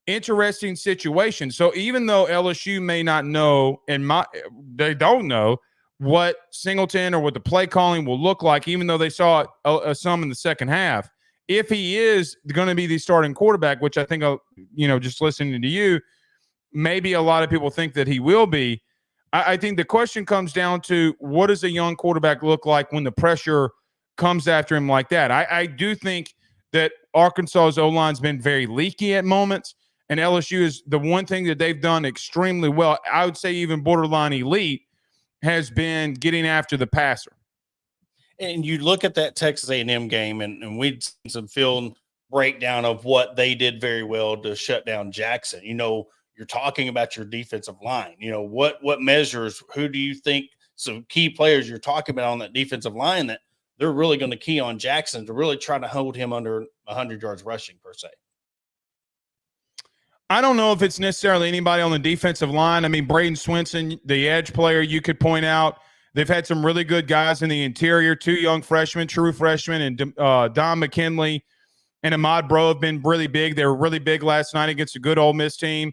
interesting situation. So even though LSU may not know, they don't know what Singleton or what the play calling will look like, even though they saw it some in the second half, if he is going to be the starting quarterback, which I think, just listening to you, maybe a lot of people think that he will be. I think the question comes down to what does a young quarterback look like when the pressure comes after him like that? I do think that Arkansas's O-line's been very leaky at moments. And LSU is the one thing that they've done extremely well. I would say even borderline elite has been getting after the passer. And you look at that Texas A&M game, and we'd seen some film breakdown of what they did very well to shut down Jackson. You know, you're talking about your defensive line. You know, what measures, who do you think some key players you're talking about on that defensive line that they're really going to key on Jackson to really try to hold him under 100 yards rushing per se? I don't know if it's necessarily anybody on the defensive line. I mean, Braden Swinson, the edge player, you could point out. They've had some really good guys in the interior, 2 young freshmen, true freshmen, and Don McKinley and Ahmad Bro have been really big. They were really big last night against a good Ole Miss team.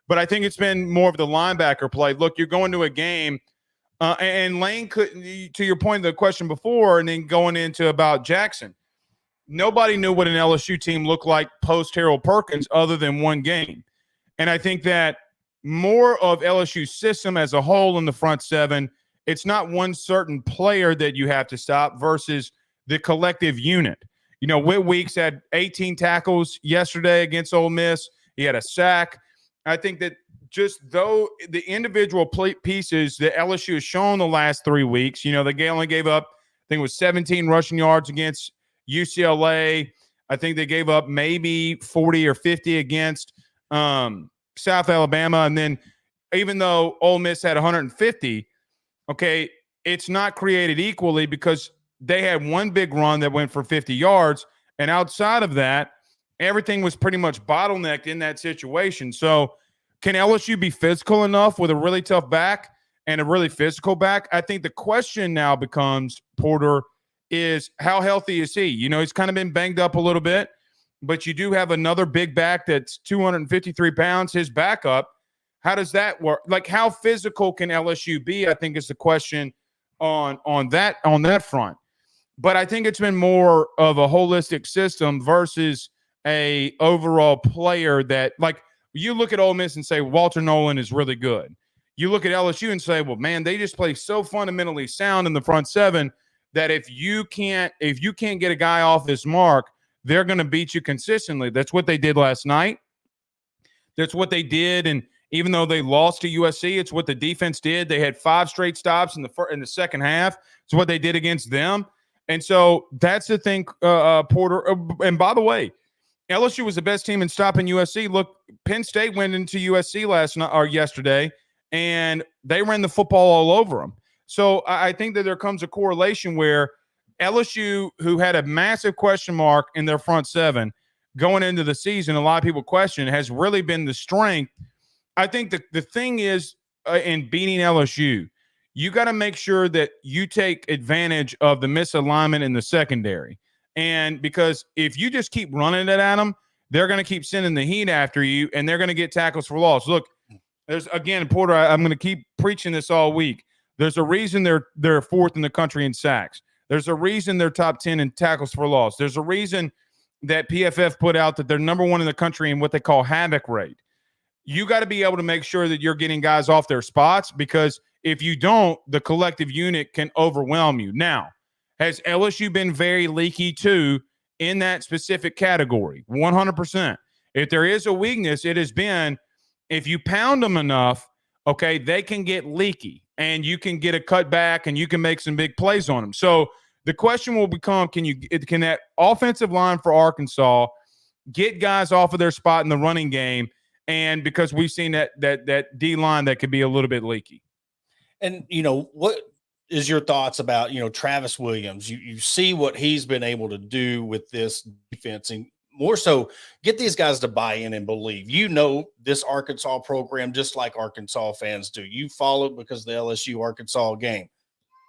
But I think it's been more of the linebacker play. Look, you're going to a game, and Lane could, to your point of the question before, and then going into about Jackson, nobody knew what an LSU team looked like post Harold Perkins other than one game. And I think that more of LSU's system as a whole in the front seven, it's not one certain player that you have to stop versus the collective unit. You know, Whit Weeks had 18 tackles yesterday against Ole Miss. He had a sack. I think that just though the individual pieces that LSU has shown the last 3 weeks, you know, they only gave up, I think it was 17 rushing yards against UCLA. I think they gave up maybe 40 or 50 against South Alabama. And then even though Ole Miss had 150, okay, it's not created equally because they had one big run that went for 50 yards. And outside of that, everything was pretty much bottlenecked in that situation. So can LSU be physical enough with a really tough back and a really physical back? I think the question now becomes, Porter, is how healthy is he? You know, he's kind of been banged up a little bit, but you do have another big back that's 253 pounds, his backup. How does that work? Like, how physical can LSU be, I think, is the question on that front. But I think it's been more of a holistic system versus a overall player that, like, you look at Ole Miss and say Walter Nolan is really good. You look at LSU and say, well, man, they just play so fundamentally sound in the front seven that if you can't get a guy off this mark, they're going to beat you consistently. That's what they did last night. That's what they did, and even though they lost to USC, it's what the defense did. They had 5 straight stops in the second half. It's what they did against them. And so that's the thing, Porter. And by the way, LSU was the best team in stopping USC. Look, Penn State went into USC yesterday, and they ran the football all over them. So I think that there comes a correlation where LSU, who had a massive question mark in their front seven going into the season, a lot of people question, has really been the strength. I think the thing is in beating LSU, you got to make sure that you take advantage of the misalignment in the secondary. And because if you just keep running it at them, they're going to keep sending the heat after you, and they're going to get tackles for loss. Look, there's, again, Porter, I'm going to keep preaching this all week. There's a reason they're fourth in the country in sacks. There's a reason they're top 10 in tackles for loss. There's a reason that PFF put out that they're number 1 in the country in what they call havoc rate. You got to be able to make sure that you're getting guys off their spots, because if you don't, the collective unit can overwhelm you. Now, has LSU been very leaky too in that specific category? 100%. If there is a weakness, it has been if you pound them enough, okay, they can get leaky and you can get a cutback and you can make some big plays on them. So the question will become, can that offensive line for Arkansas get guys off of their spot in the running game? And because we've seen that D line that could be a little bit leaky. And, you know, what is your thoughts about, you know, Travis Williams? You see what he's been able to do with this defense, and more so get these guys to buy in and believe. You know, this Arkansas program, just like Arkansas fans do. You follow it because of the LSU Arkansas game.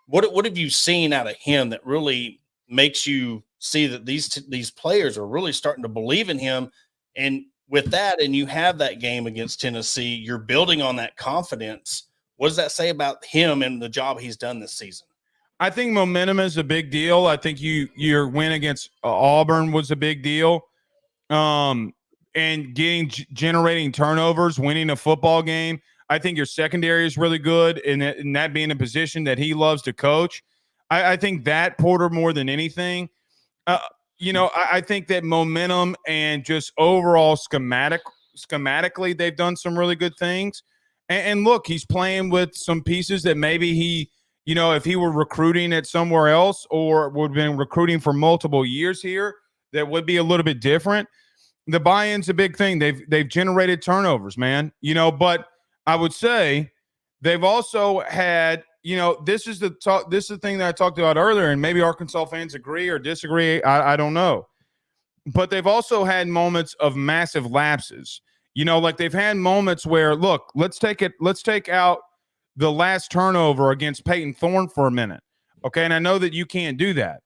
What have you seen out of him that really makes you see that these players are really starting to believe in him? And with that, and you have that game against Tennessee, you're building on that confidence. What does that say about him and the job he's done this season? I think momentum is a big deal. I think your win against Auburn was a big deal. And generating turnovers, winning a football game. I think your secondary is really good, and that being a position that he loves to coach. I think that, Porter, more than anything, I think that momentum and just overall schematically they've done some really good things. And look, he's playing with some pieces that maybe he, if he were recruiting at somewhere else or would have been recruiting for multiple years here, that would be a little bit different. The buy-in's a big thing. They've generated turnovers, man. But I would say they've also had, this is the thing that I talked about earlier, and maybe Arkansas fans agree or disagree. I don't know. But they've also had moments of massive lapses. Like they've had moments where, look, let's take out the last turnover against Peyton Thorne for a minute. Okay. And I know that you can't do that.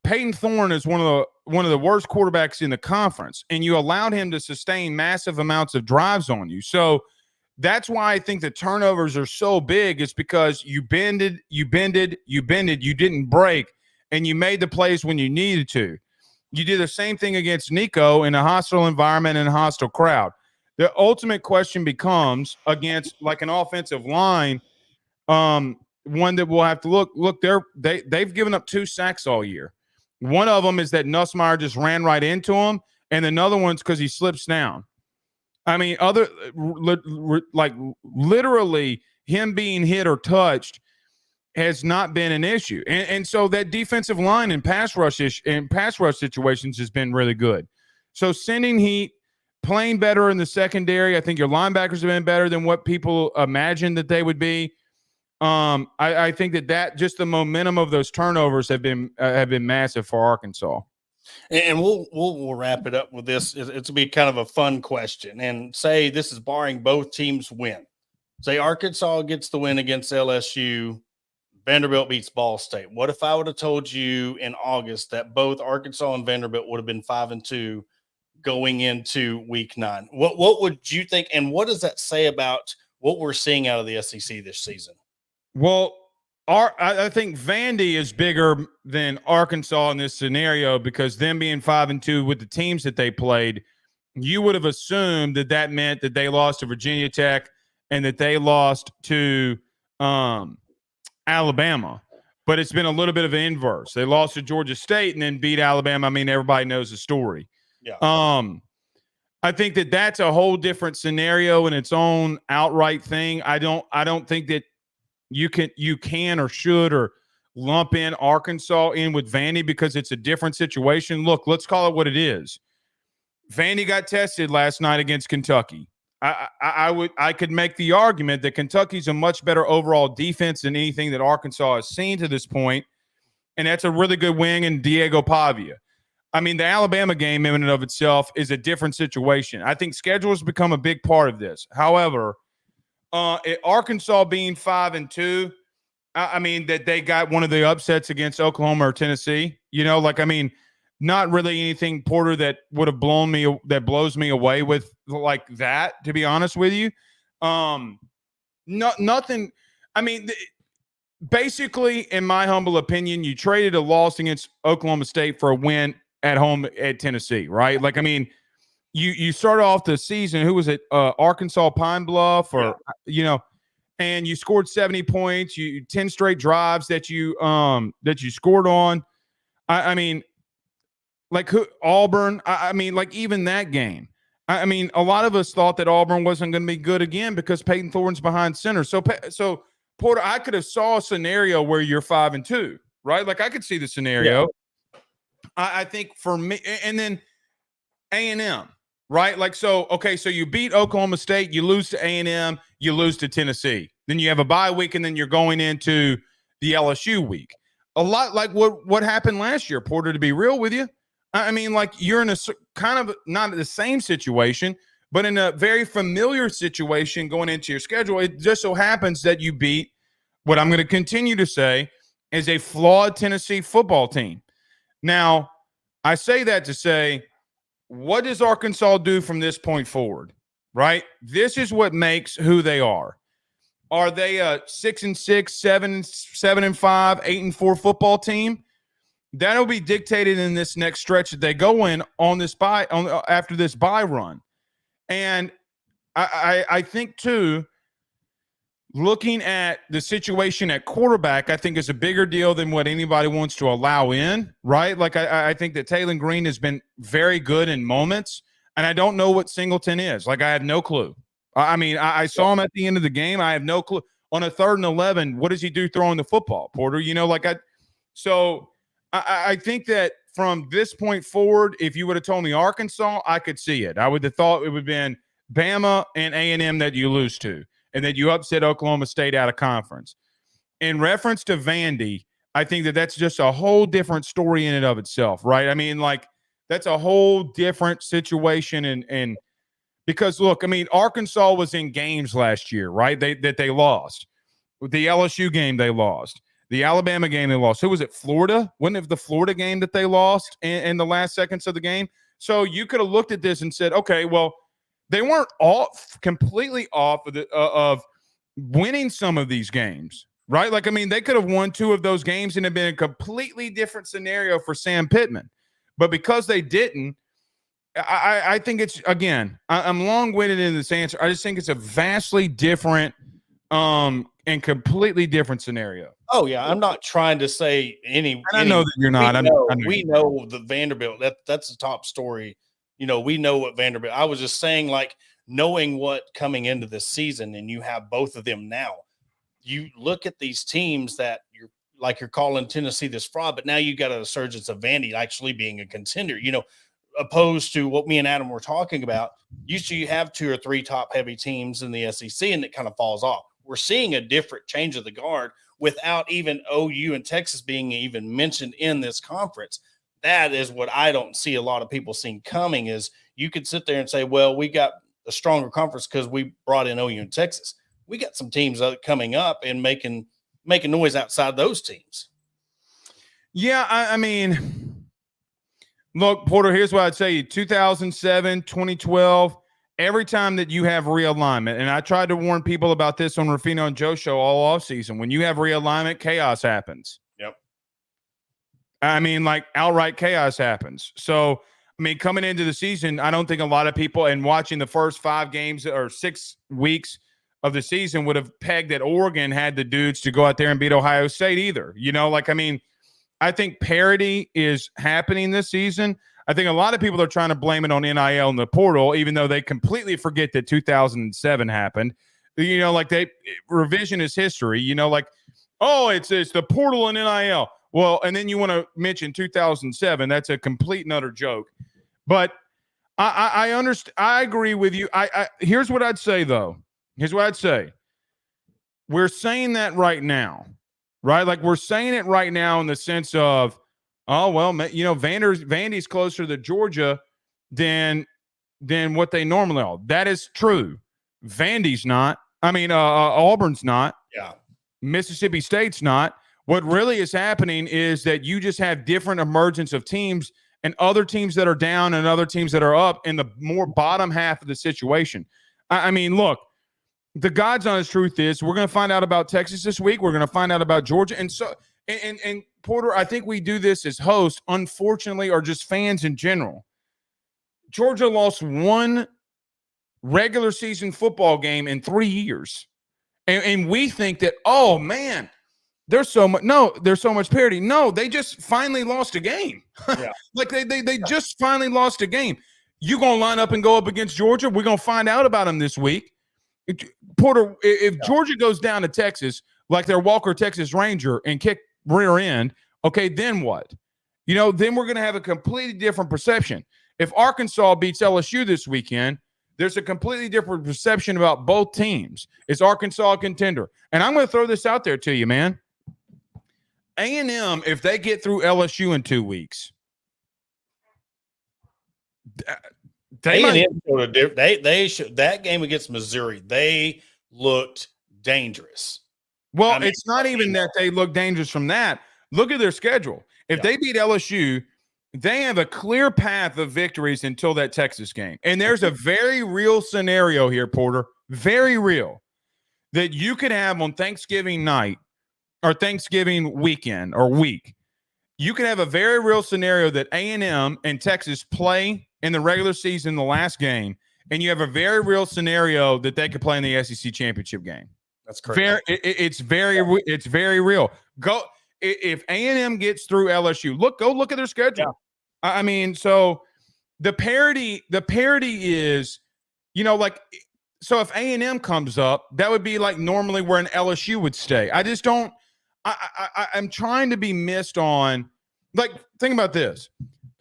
Peyton Thorne is one of the worst quarterbacks in the conference, and you allowed him to sustain massive amounts of drives on you. So that's why I think the turnovers are so big. It's because you bended, you didn't break, and you made the plays when you needed to. You did the same thing against Nico in a hostile environment and a hostile crowd. The ultimate question becomes against like an offensive line, one that we'll have to look. They've given up 2 sacks all year. One of them is that Nussmeier just ran right into him, and another one's because he slips down. I mean, literally him being hit or touched has not been an issue. And so that defensive line in pass rush situations has been really good. So sending heat, playing better in the secondary. I think your linebackers have been better than what people imagined that they would be. I think that just the momentum of those turnovers have been massive for Arkansas. And we'll wrap it up with this. It's be kind of a fun question. And say this is barring both teams win. Say Arkansas gets the win against LSU, Vanderbilt beats Ball State. What if I would have told you in August that both Arkansas and Vanderbilt would have been 5-2 going into week 9? What would you think? And what does that say about what we're seeing out of the SEC this season? Well, I think Vandy is bigger than Arkansas in this scenario because them being 5-2 with the teams that they played, you would have assumed that meant that they lost to Virginia Tech and that they lost to Alabama. But it's been a little bit of an inverse. They lost to Georgia State and then beat Alabama. I mean, everybody knows the story. Yeah. I think that's a whole different scenario in its own outright thing. I don't think that you can or should or lump in Arkansas in with Vandy because it's a different situation. Look, let's call it what it is. Vandy got tested last night against Kentucky. I could make the argument that Kentucky's a much better overall defense than anything that Arkansas has seen to this point, and that's a really good wing in Diego Pavia. I mean, the Alabama game in and of itself is a different situation. I think schedule has become a big part of this. However, Arkansas being 5-2, I mean, that they got one of the upsets against Oklahoma or Tennessee, not really anything, Porter, that would have blows me away with like that, to be honest with you. Nothing. I mean, basically, in my humble opinion, you traded a loss against Oklahoma State for a win at home at Tennessee, right? Like, I mean, you started off the season, who was it? Arkansas Pine Bluff and you scored 70 points, 10 straight drives that you scored on. I mean, like Auburn, I mean, like even that game. I mean, a lot of us thought that Auburn wasn't going to be good again because Peyton Thorne's behind center. So Porter, I could have saw a scenario where you're 5-2, right? Like I could see the scenario. Yeah. I think for me, and then A&M, right? Like, so you beat Oklahoma State, you lose to A&M, you lose to Tennessee. Then you have a bye week, and then you're going into the LSU week. A lot like what happened last year, Porter, to be real with you. I mean, like you're in a kind of not the same situation, but in a very familiar situation going into your schedule. It just so happens that you beat what I'm going to continue to say is a flawed Tennessee football team. Now, I say that to say, what does Arkansas do from this point forward, right? This is what makes who they are. Are they a 6-6, 7-5, 8-4 football team? That'll be dictated in this next stretch that they go in on this after this bye run. And I think too, looking at the situation at quarterback, I think is a bigger deal than what anybody wants to allow in, right? Like I think that Taylor Green has been very good in moments. and I don't know what Singleton is. Like, I have no clue. I mean, I saw him at the end of the game. I have no clue. On a 3rd and 11, what does he do throwing the football, Porter? I think that from this point forward, if you would have told me Arkansas, I could see it. I would have thought it would have been Bama and A&M that you lose to, and that you upset Oklahoma State out of conference. In reference to Vandy, I think that that's just a whole different story in and of itself, right? I mean, like, that's a whole different situation. And because, look, I mean, Arkansas was in games last year, right? They lost. The LSU game they lost. The Alabama game they lost. Who was it? Florida? Wasn't it the Florida game that they lost in the last seconds of the game? So you could have looked at this and said, okay, well, they weren't completely off of winning some of these games, right? Like, I mean, they could have won 2 of those games and have been a completely different scenario for Sam Pittman. But because they didn't, I think it's, again, I'm long-winded in this answer. I just think it's a vastly different and completely different scenario. Oh yeah, I'm not trying to say I know that you're not. We know the Vanderbilt. That's the top story. You know, we know what Vanderbilt. I was just saying, like, knowing what coming into this season, and you have both of them now. You look at these teams that you're calling Tennessee this fraud, but now you got a resurgence of Vandy actually being a contender. You know, opposed to what me and Adam were talking about. Usually you have 2 or 3 top heavy teams in the SEC, and it kind of falls off. We're seeing a different change of the guard without even OU and Texas being even mentioned in this conference. That is what I don't see a lot of people seeing coming. Is you could sit there and say, well, we got a stronger conference because we brought in OU and Texas. We got some teams coming up and making noise outside those teams. Yeah, I mean, look, Porter, here's what I'd say. 2007, 2012, every time that you have realignment, and I tried to warn people about this on Ruffino and Joe show all offseason, when you have realignment, chaos happens. Yep. I mean, like, outright chaos happens. So, I mean, coming into the season, I don't think a lot of people, and watching the first 5 games or 6 weeks of the season, would have pegged that Oregon had the dudes to go out there and beat Ohio State either. You know, like, I mean, I think parity is happening this season. I think a lot of people are trying to blame it on NIL and the portal, even though they completely forget that 2007 happened. You know, like, revision is history. You know, like, oh, it's the portal and NIL. Well, and then you want to mention 2007. That's a complete and utter joke. But I understand. I agree with you. Here's what I'd say, though. Here's what I'd say. We're saying that right now, right? Like, we're saying it right now in the sense of, oh, well, you know, Vandy's closer to Georgia than what they normally are. That is true. Vandy's not. I mean, Auburn's not. Yeah. Mississippi State's not. What really is happening is that you just have different emergence of teams, and other teams that are down and other teams that are up in the more bottom half of the situation. I mean, look, the God's honest truth is we're going to find out about Texas this week. We're going to find out about Georgia. And so, and Porter, I think we do this as hosts, unfortunately, or just fans in general. Georgia lost 1 regular season football game in 3 years. And we think that, oh, man, there's so much parity. No, they just finally lost a game. Yeah. Like, they just finally lost a game. You going to line up and go up against Georgia? We're going to find out about them this week. Porter, if Georgia goes down to Texas like their Walker Texas Ranger and kick rear end, okay, then what? You know, then we're going to have a completely different perception. If Arkansas beats LSU this weekend, there's a completely different perception about both teams. Is Arkansas a contender? And I'm going to throw this out there to you, man. A&M, if they get through LSU in 2 weeks, they should. That game against Missouri, they looked dangerous. Well, I mean, it's not even that they look dangerous from that. Look at their schedule. If they beat LSU, they have a clear path of victories until that Texas game. And there's a very real scenario here, Porter, very real, that you could have on Thanksgiving night or Thanksgiving weekend or week. You could have a very real scenario that A&M and Texas play in the regular season, the last game, and you have a very real scenario that they could play in the SEC championship game. That's correct. It's very real. Go if A&M gets through LSU. Go look at their schedule. Yeah. I mean, so the parity is, like, so if A&M comes up, that would be like normally where an LSU would stay. I just don't. I'm trying to be missed on. Like, think about this.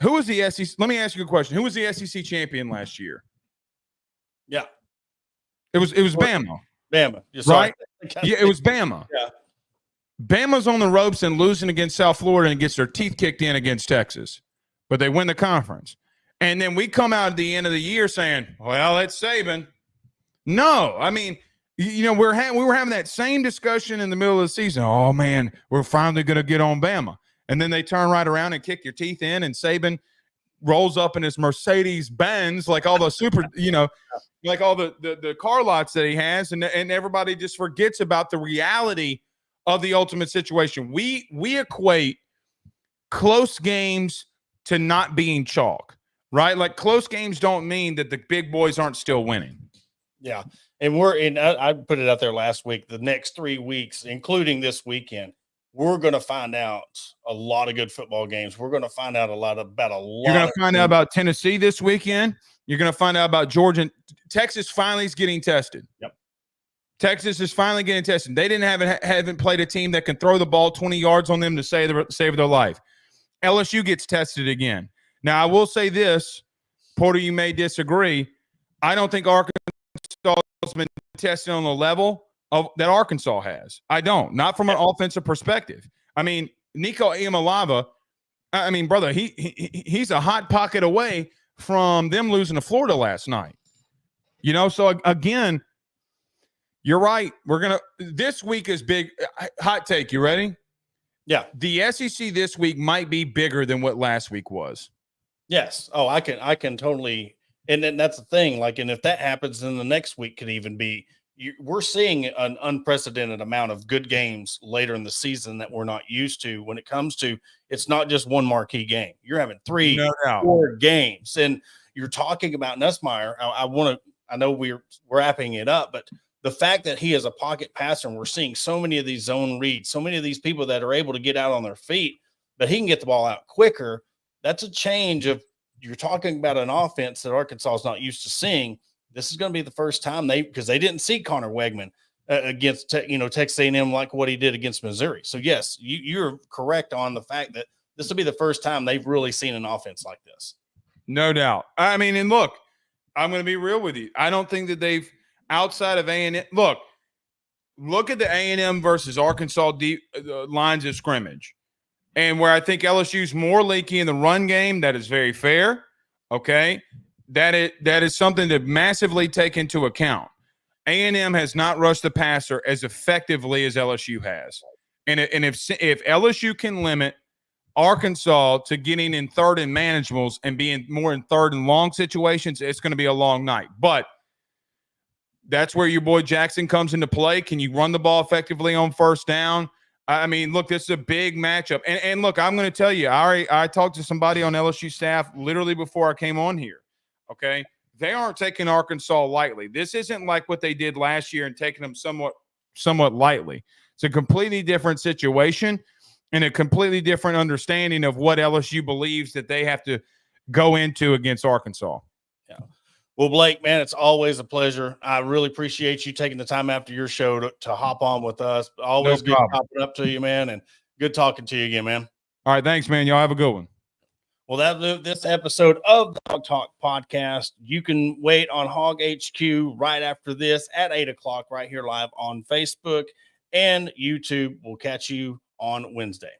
Who was the SEC? Let me ask you a question. Who was the SEC champion last year? Yeah, it was Bama. Bama, right? Yeah, it was Bama. Yeah, Bama's on the ropes and losing against South Florida and gets their teeth kicked in against Texas, but they win the conference. And then we come out at the end of the year saying, "Well, it's Saban." No, I mean, we were having that same discussion in the middle of the season. Oh man, we're finally going to get on Bama, and then they turn right around and kick your teeth in, and Saban rolls up in his Mercedes Benz, like all the super, like all the car lots that he has, and everybody just forgets about the reality of the ultimate situation. We equate close games to not being chalk, right? Like, close games don't mean that the big boys aren't still winning. Yeah. And I put it out there last week, the next 3 weeks, including this weekend, we're going to find out a lot of good football games. We're going to find out about a lot. You're going to find out about Tennessee this weekend. You're going to find out about Georgia. Texas finally is getting tested. Yep. Texas is finally getting tested. They haven't played a team that can throw the ball 20 yards on them to save their life. LSU gets tested again. Now, I will say this, Porter, you may disagree. I don't think Arkansas has been tested on the level that Arkansas has. I don't. Not from an offensive perspective. I mean, Nico Iamaleava, brother, he's a hot pocket away from them losing to Florida last night. So again, you're right. This week is big. Hot take. You ready? Yeah. The SEC this week might be bigger than what last week was. Yes. Oh, I can totally. And then that's the thing. Like, and if that happens, then the next week could even be. We're seeing an unprecedented amount of good games later in the season that we're not used to. When it comes to, it's not just one marquee game. You're having 3, 4 games, and you're talking about Nussmeier. I know we're wrapping it up, but the fact that he is a pocket passer, and we're seeing so many of these zone reads, so many of these people that are able to get out on their feet, but he can get the ball out quicker. That's a change of. You're talking about an offense that Arkansas is not used to seeing. This is going to be the first time because they didn't see Connor Wegman against Texas A&M like what he did against Missouri. So yes, you're correct on the fact that this will be the first time they've really seen an offense like this. No doubt. I mean, and look, I'm going to be real with you. I don't think that they've outside of A&M. Look at the A&M versus Arkansas lines of scrimmage. And where I think LSU's more leaky in the run game, that is very fair. Okay. That is something to massively take into account. A&M has not rushed the passer as effectively as LSU has. And if LSU can limit Arkansas to getting in third and manageables and being more in third and long situations, it's going to be a long night. But that's where your boy Jackson comes into play. Can you run the ball effectively on first down? I mean, look, this is a big matchup. And look, I'm going to tell you, I talked to somebody on LSU staff literally before I came on here, okay? They aren't taking Arkansas lightly. This isn't like what they did last year and taking them somewhat lightly. It's a completely different situation and a completely different understanding of what LSU believes that they have to go into against Arkansas. Yeah. Well, Blake, man, it's always a pleasure. I really appreciate you taking the time after your show to hop on with us. Always good popping up to you, man, and good talking to you again, man. All right, thanks, man. Y'all have a good one. Well, this episode of the Hog Talk podcast, you can wait on Hog HQ right after this at 8 o'clock right here live on Facebook and YouTube. We'll catch you on Wednesday.